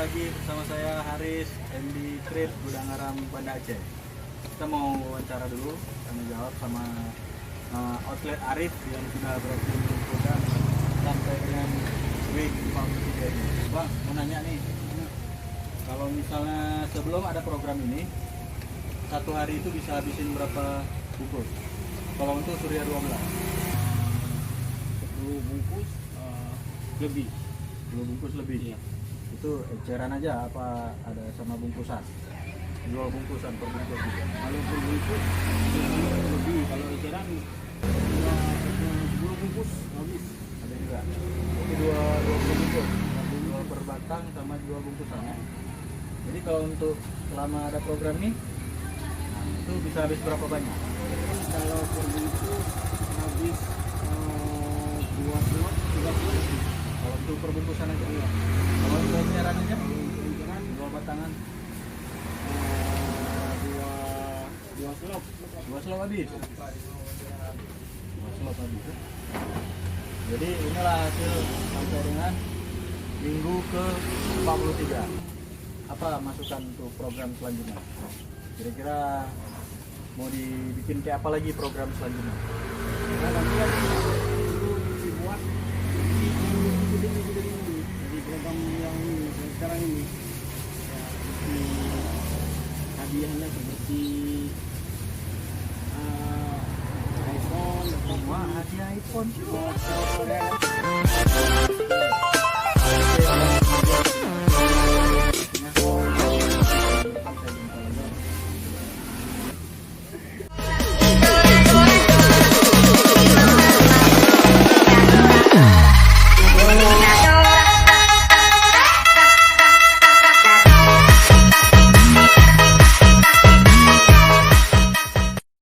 lagi bersama saya Haris MD Trip Gudang Garam Banda Aceh. Kita mau wawancara dulu, tanya jawab sama outlet Arif yang sudah beroperasi program sampai dengan week 43 ini. Bang, mau nanya nih, kalau misalnya sebelum ada program ini, satu hari itu bisa habisin berapa bungkus? Kalau untuk Surya 12 10 bungkus lebih. 10 bungkus lebih. Iya. Itu eceran aja apa ada sama bungkusan? Jual bungkusan per bungkus juga. Kalau per bungkus lebih. Kalau eceran 10 bungkus habis. Ada juga. Itu dua bungkus. Dua per batang sama dua bungkusan ya. Jadi kalau untuk selama ada program nih, itu bisa habis berapa banyak? Kalau per bungkus habis 2 slot, 3 slot lebih. Kalau untuk per bungkusan aja. Iya. Kalau untuk eceran aja? Kalau untuk eceran Dua batangan. 2 slot. Dua slot habis. Dua slot habis. Ya. Jadi inilah hasil sampai dengan minggu ke 43. Apa masukan untuk program selanjutnya? Kira-kira mau dibikin kayak apa lagi program selanjutnya? Nah, nanti kan itu dibuat jadi program yang ini, yang sekarang ini ya, seperti hadiahnya seperti iPhone, Wah, hadiah iPhone juga. motor, ya.